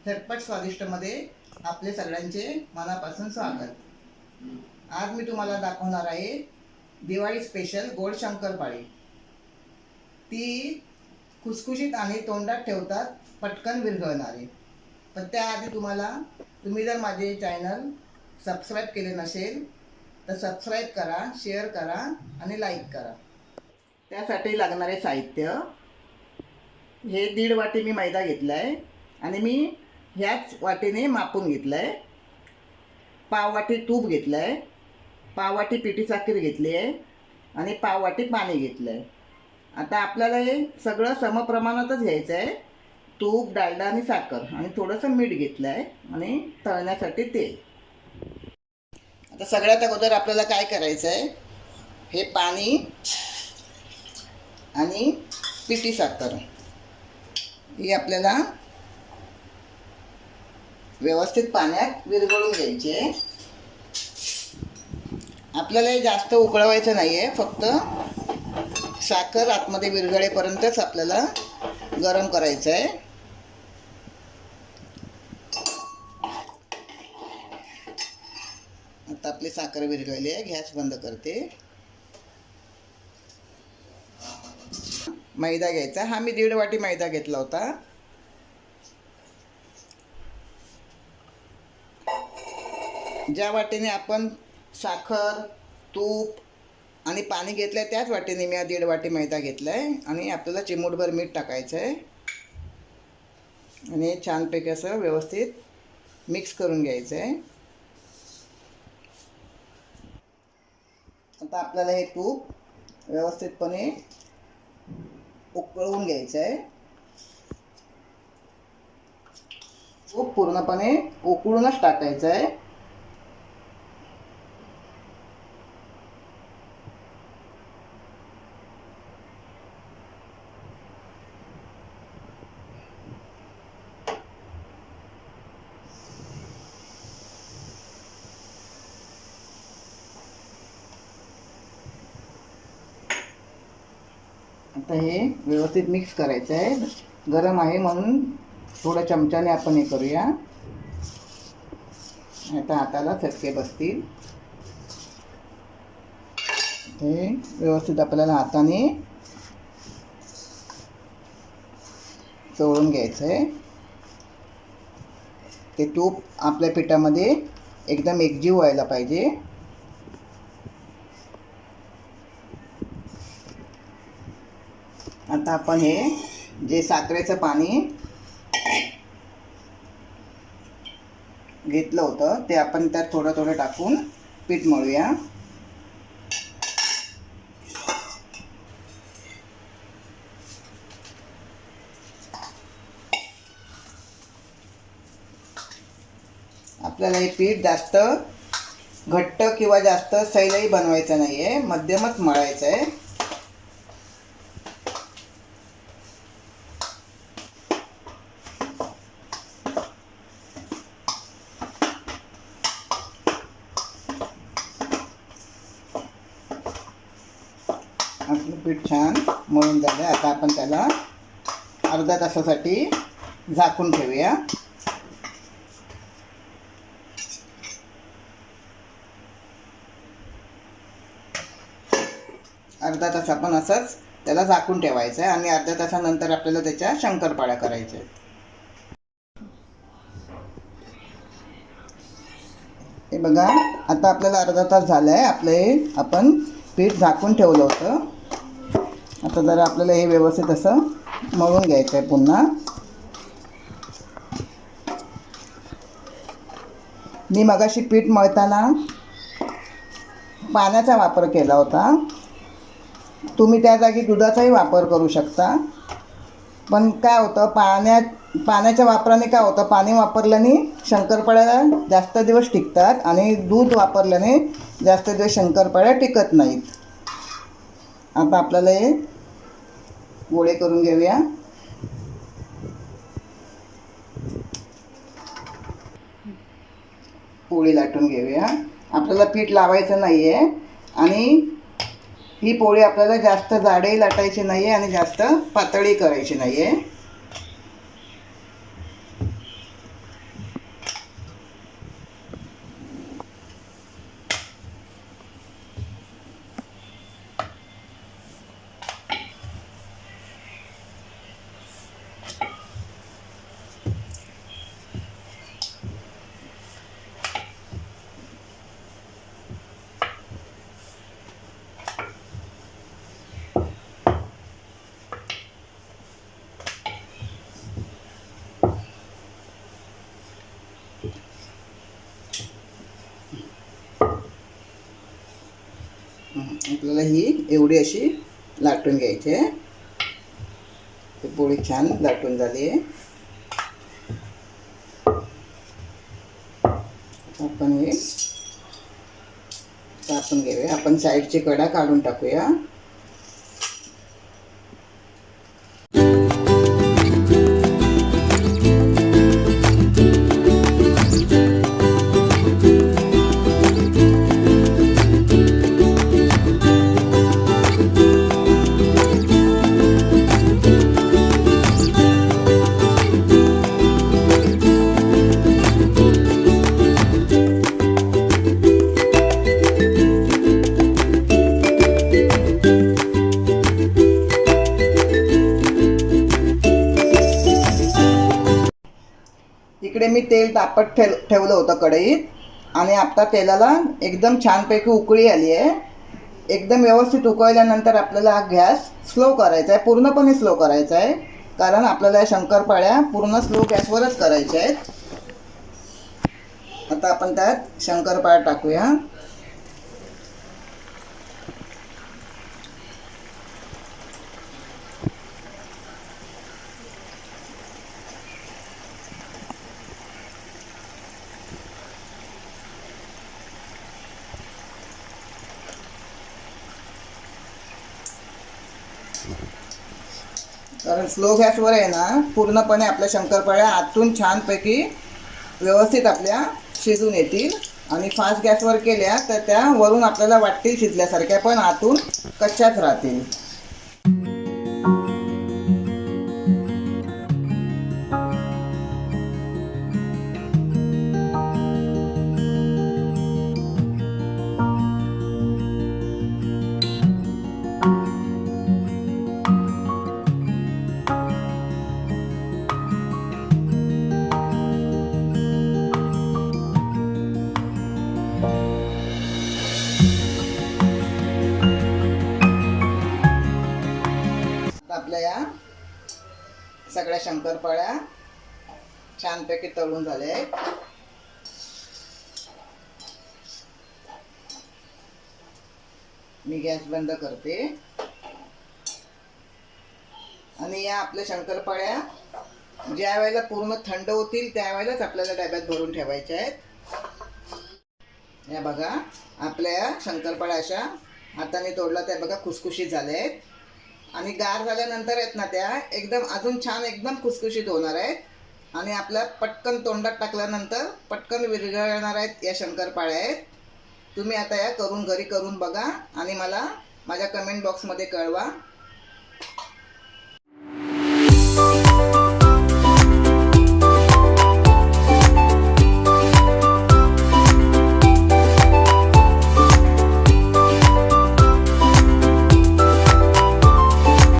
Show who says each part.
Speaker 1: झटपट स्वादिष्टमध्ये आपले सगळ्यांचे मनापासून स्वागत। आज मी तुम्हाला दाखवणार आहे दिवाळी स्पेशल गोड शंकरपाळी। ती खुसखुशीत आणि तोंडात ठेवतात पटकन विरघळणारी। पण त्याआधी तुम्ही जर माझे चॅनल सबस्क्राईब केले नसेल तर सबस्क्राईब करा, शेअर करा आणि लाईक करा। त्यासाठी लागणारे साहित्य हे 1.5 वाटी मी मैदा घेतला आहे आणि मी ह्याच वाटीने मापून घेतलं आहे। पाव वाटी तूप घेतलं आहे, पाव वाटी पिठी साखर घेतली आहे आणि पाव वाटी पाणी घेतलं आहे। आता आपल्याला हे सगळं समप्रमाणातच घ्यायचं आहे। तूप, डालडा आणि साखर आणि थोडंसं मीठ घेतलं आहे आणि तळण्यासाठी तेल। आता सगळ्यात अगोदर आपल्याला काय करायचं आहे, हे पाणी आणि पिठी साखर ही आपल्याला व्यवस्थित पाण्यात विरघळून घ्यायची आहे। आपल्याला हे जास्त उकळवायचं नाही आहे, फक्त साखर आतमध्ये विरघळेपर्यंतच आपल्याला गरम करायचं आहे। आता आपली साखर विरघळली आहे, गॅस बंद करते। मैदा घ्यायचा, हा मी 1.5 वाटी मैदा घेतला होता। ज्या वाटीने आपण साखर, तूप आणि पाणी घेतलं आहे त्याच वाटीने मी 1.5 वाटी मैदा घेतला आहे आणि आपल्याला चिमूटभर मीठ टाकायचं आहे आणि छानपैकी असं व्यवस्थित मिक्स करून घ्यायचं आहे। आता आपल्याला हे तूप व्यवस्थितपणे उकळून घ्यायचं आहे। तूप पूर्णपणे उकळूनच टाकायचं आहे। आता हे व्यवस्थित मिक्स करायचं आहे। गरम आहे म्हणून थोड्या चमच्याने आपण हे करूया, आता हाताला चटके बसतील। हे व्यवस्थित आपल्याला हाताने चोळून घ्यायचं आहे। ते तूप आपल्या पिठामध्ये एकदम एकजीव व्हायला पाहिजे। आता आपण हे जे साखरेचं पाणी घेतलं होतं ते आपण त्यात थोडं थोडं टाकून पीठ मळूया। आपल्याला हे पीठ जास्त घट्ट किंवा जास्त सैलही बनवायचं नाही आहे, मध्यमच मळायचं आहे। आपलं पीठ छान मळून झालं। आता आपण त्याला अर्ध्या तासासाठी झाकून ठेवूया। अर्धा तास आपण असंच त्याला झाकून ठेवायचं आहे आणि अर्ध्या तासानंतर आपल्याला त्याच्या शंकरपाळ्या करायच्या आहेत। हे बघा, आता आपल्याला अर्धा तास झाला आहे, आपण पीठ झाकून ठेवलं होतं। आता जरा आपल्याला हे व्यवस्थित असं मळून घ्यायचं आहे पुन्हा। मी मगाशी पीठ मळताना पाण्याचा वापर केला होता, तुम्ही त्या जागी दुधाचाही वापर करू शकता। पण काय होतं, पाण्याच्या वापराने काय होतं, पाणी वापरल्याने शंकरपाळ्या जास्त दिवस टिकतात आणि दूध वापरल्याने जास्त दिवस शंकरपाळ्या टिकत नाहीत। आता आपल्याला हे गोळे करून घेऊया। पोळी लाटून घेऊया। आपल्याला पीठ लावायचं नाही आहे आणि ही पोळी आपल्याला जास्त जाडही लाटायची नाही आहे आणि जास्त पातळही करायची नाही आहे। आपल्याला ही एवढी अशी लाटून घ्यायची आहे. पोळी छान लाटून झाली आहे. आपण हे कापून घेऊया. आपण साईडची कडा काढून टाकूया. इकडे मी तेल तापत ठेवलं होतं कढईत आणि आता तेलाला एकदम छानपैकी उकळी आली आहे. एकदम व्यवस्थित उकळल्यानंतर आपल्याला गॅस स्लो करायचा आहे, पूर्णपणे स्लो करायचा आहे, कारण आपल्याला शंकरपाळ्या पूर्ण स्लो गॅसवरच करायच्या आहेत. आता आपण त्यात शंकरपाळ्या टाकूया. कारण स्लो गॅसवर आहे ना, पूर्णपणे आपल्या शंकरपाळ्या आतून छानपैकी व्यवस्थित आपल्या शिजून येतील. आणि फास्ट गॅसवर केल्या तर त्या वरून आपल्याला वाटतील शिजल्यासारख्या, पण आतून कच्च्याच राहतील. आपल्या या सगळ्या शंकरपाळ्या छानपैकी तळून झाल्या आहेत. मी गॅस बंद करते. आणि या आपल्या शंकरपाळ्या ज्या वेळेला पूर्ण थंड होतील त्यावेळेलाच आपल्याला डब्यात भरून ठेवायच्या आहेत. या बघा, आपल्या शंकरपाळ्या अशा हाताने तोडला त्या बघा खुसखुशीत झाल्या आहेत. आणि गार झाल्यानंतर आहेत ना, त्या एकदम अजून छान एकदम खुसखुशीत होणार आहेत. आणि आपल्या पटकन तोंडात टाकल्यानंतर पटकन विरघळणार आहेत या शंकरपाळ्या आहेत. तुम्ही आता या घरी करून बघा आणि मला माझ्या कमेंट बॉक्समध्ये कळवा.